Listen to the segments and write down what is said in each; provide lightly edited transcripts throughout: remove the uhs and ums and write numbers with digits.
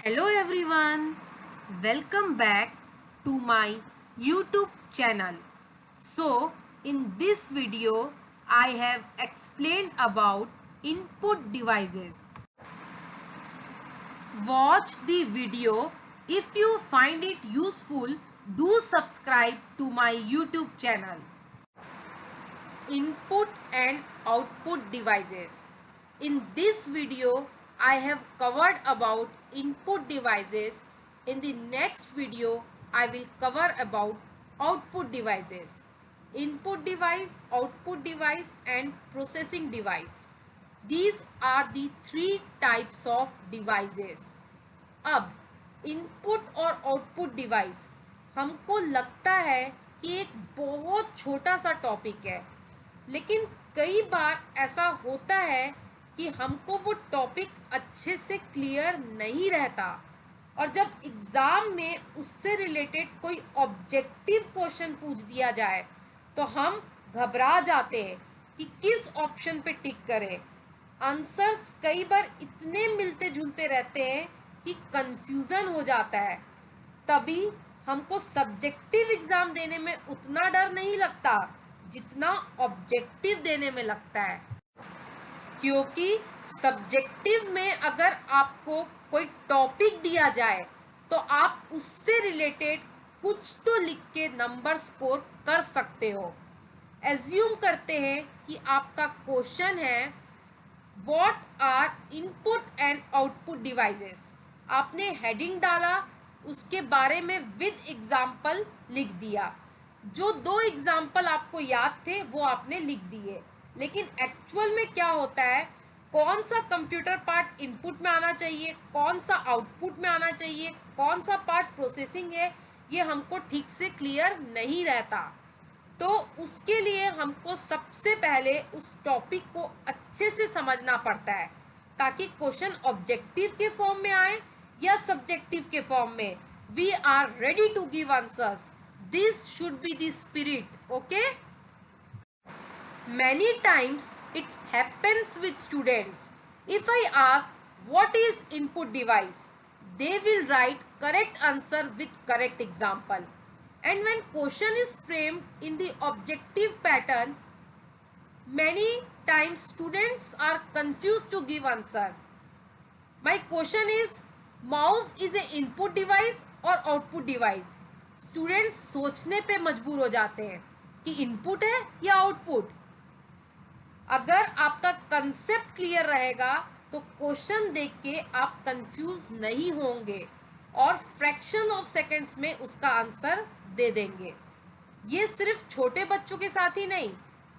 Hello everyone, welcome back to my YouTube channel. So in this video I have explained about input devices. Watch the video. If you find it useful, do subscribe to my YouTube channel. Input and output devices. In this video, I have covered about input devices. In the next video, I will cover about output devices. Input device, output device and processing device. These are the three types of devices. अब input और output device हमको लगता है कि एक बहुत छोटा सा टॉपिक है, लेकिन कई बार ऐसा होता है कि हमको वो टॉपिक अच्छे से क्लियर नहीं रहता और जब एग्ज़ाम में उससे रिलेटेड कोई ऑब्जेक्टिव क्वेश्चन पूछ दिया जाए तो हम घबरा जाते हैं कि किस ऑप्शन पे टिक करें। आंसर्स कई बार इतने मिलते जुलते रहते हैं कि कंफ्यूजन हो जाता है। तभी हमको सब्जेक्टिव एग्जाम देने में उतना डर नहीं लगता जितना ऑब्जेक्टिव देने में लगता है, क्योंकि सब्जेक्टिव में अगर आपको कोई टॉपिक दिया जाए तो आप उससे रिलेटेड कुछ तो लिख के नंबर स्कोर कर सकते हो। एज्यूम करते हैं कि आपका क्वेश्चन है what are input and output devices. आपने हेडिंग डाला, उसके बारे में विद एग्जाम्पल लिख दिया। जो दो एग्जाम्पल आपको याद थे वो आपने लिख दिए, लेकिन एक्चुअल में क्या होता है, कौन सा कंप्यूटर पार्ट इनपुट में आना चाहिए, कौन सा आउटपुट में आना चाहिए, कौन सा पार्ट प्रोसेसिंग है, ये हमको ठीक से क्लियर नहीं रहता। तो उसके लिए हमको सबसे पहले उस टॉपिक को अच्छे से समझना पड़ता है ताकि क्वेश्चन ऑब्जेक्टिव के फॉर्म में आए या सब्जेक्टिव के फॉर्म में। We are ready to give answers. This should be the spirit, okay? Many times it happens with students. If I ask what is input device, they will write correct answer with correct example. And when question is framed in the objective pattern, many times students are confused to give answer. My question is, mouse is a input device or output device? Students सोचने पे मजबूर हो जाते हैं कि input है या output. अगर आपका कंसेप्ट क्लियर रहेगा तो क्वेश्चन देख के आप कंफ्यूज नहीं होंगे और फ्रैक्शन ऑफ सेकंड्स में उसका आंसर दे देंगे। ये सिर्फ छोटे बच्चों के साथ ही नहीं,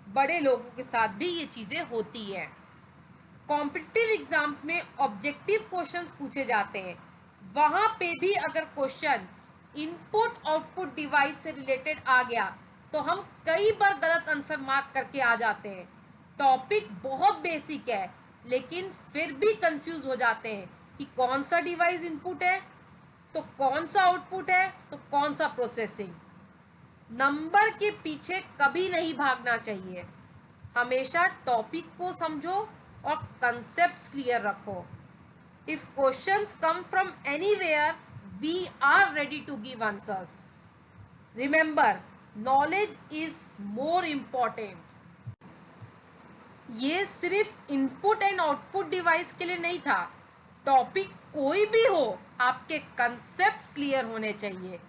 बड़े लोगों के साथ भी ये चीज़ें होती है। कॉम्पिटिटिव एग्जाम्स में ऑब्जेक्टिव क्वेश्चंस पूछे जाते हैं, वहाँ पे भी अगर क्वेश्चन इनपुट आउटपुट डिवाइस से रिलेटेड आ गया तो हम कई बार गलत आंसर मार्क करके आ जाते हैं। टॉपिक बहुत बेसिक है लेकिन फिर भी कंफ्यूज हो जाते हैं कि कौन सा डिवाइस इनपुट है तो कौन सा आउटपुट है तो कौन सा प्रोसेसिंग। नंबर के पीछे कभी नहीं भागना चाहिए, हमेशा टॉपिक को समझो और कंसेप्ट्स क्लियर रखो। If questions come from anywhere, we are ready to give answers. Remember, knowledge is more important. ये सिर्फ इनपुट एंड आउटपुट डिवाइस के लिए नहीं था, टॉपिक कोई भी हो, आपके कंसेप्ट्स क्लियर होने चाहिए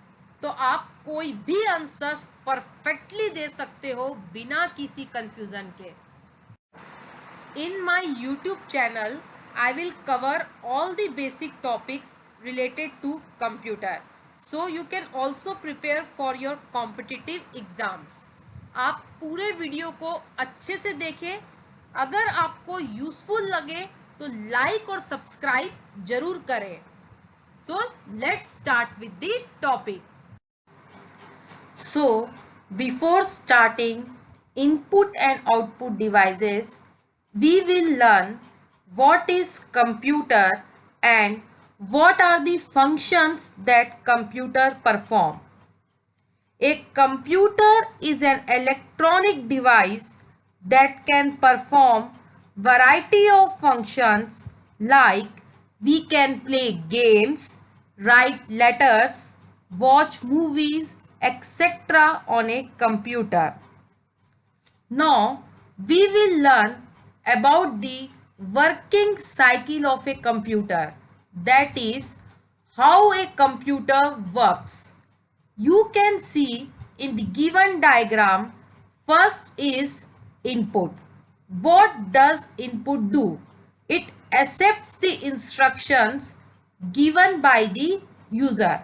तो आप कोई भी आंसर्स परफेक्टली दे सकते हो बिना किसी कंफ्यूजन के। In my YouTube channel I will cover all the basic topics related to computer, so you can also prepare for your competitive exams. आप पूरे वीडियो को अच्छे से देखें। अगर आपको यूजफुल लगे तो लाइक और सब्सक्राइब जरूर करें। So let's start with the topic. So before starting input and output devices, we will learn what is computer and what are the functions that computer perform. A computer is an electronic device that can perform variety of functions like We can play games, write letters, watch movies, etc. on a computer. Now, we will learn about the working cycle of a computer, that is, how a computer works. You can see in the given diagram, first is input. What does input do? It accepts the instructions given by the user.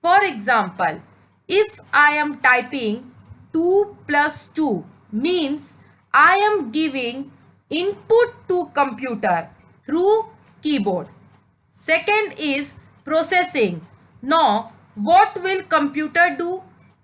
For example, if I am typing 2 plus 2 means I am giving input to computer through keyboard. Second is processing. Now, what will computer do?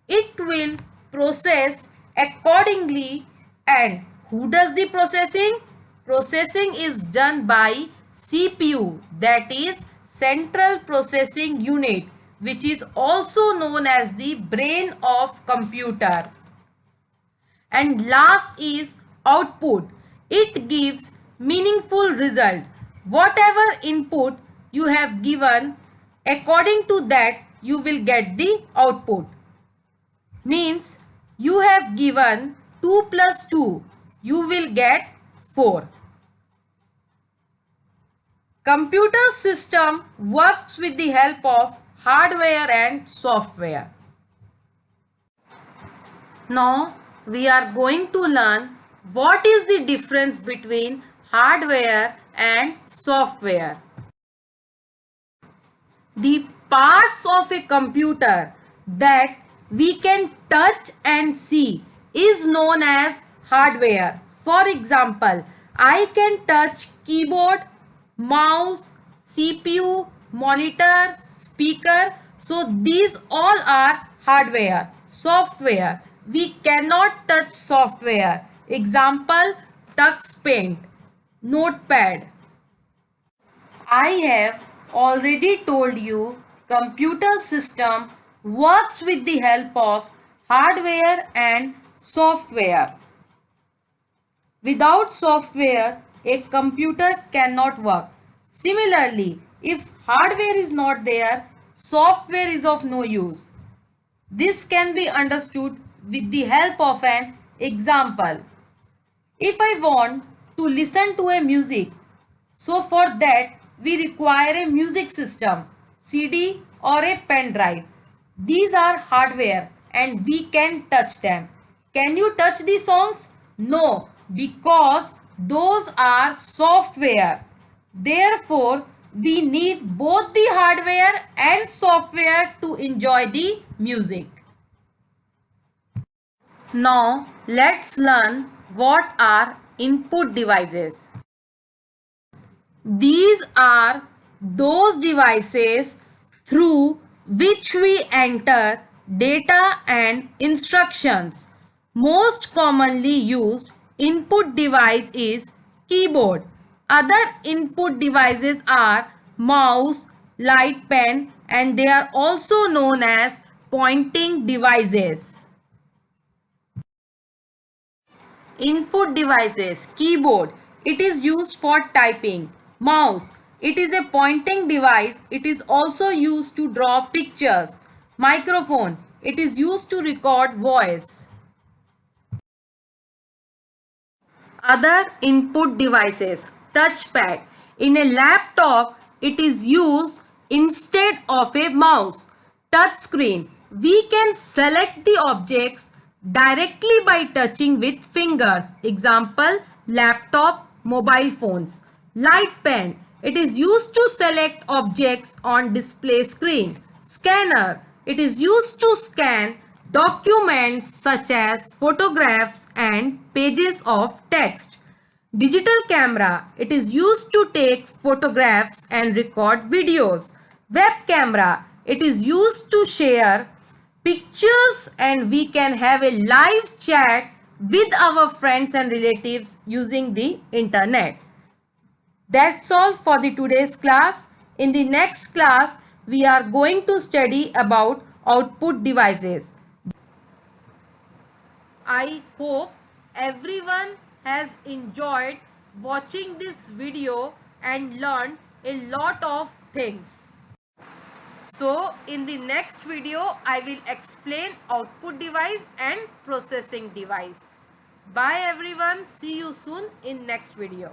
It will process accordingly. And who does the processing? Processing is done by CPU, that is Central Processing Unit, which is also known as the brain of computer. And last is output. It gives meaningful result. Whatever input you have given, according to that you will get the output. Means you have given 2 plus 2, you will get 4. Computer system works with the help of hardware and software. Now we are going to learn what is the difference between hardware and software. The parts of a computer that we can touch and see is known as hardware. For example, I can touch keyboard, mouse, CPU, monitor, speaker. So these all are hardware. Software, we cannot touch software. Example, Tux Paint, Notepad. I have already told you computer system works with the help of hardware and software. Without software, a computer cannot work. Similarly, if hardware is not there, software is of no use. This can be understood with the help of an example. If I want to listen to a music, so for that we require a music system, CD or a pen drive. These are hardware and we can touch them. Can you touch these songs? No, because those are software. Therefore, we need both the hardware and software to enjoy the music. Now, let's learn what are input devices. These are those devices through which we enter data and instructions. Most commonly used input device is keyboard. Other input devices are mouse, light pen, and they are also known as pointing devices. Input devices, keyboard, it is used for typing. Mouse, it is a pointing device. It is also used to draw pictures. Microphone, it is used to record voice. Other input devices, touchpad. In a laptop, it is used instead of a mouse. Touch screen, we can select the objects directly by touching with fingers. Example, laptop, mobile phones. Light pen, it is used to select objects on display screen. Scanner, it is used to scan documents such as photographs and pages of text. Digital camera, it is used to take photographs and record videos. Web camera, it is used to share pictures and we can have a live chat with our friends and relatives using the internet. That's all for the today's class. In the next class, we are going to study about output devices. I hope everyone has enjoyed watching this video and learned a lot of things. So in the next video, I will explain output device and processing device. Bye everyone. See you soon in next video.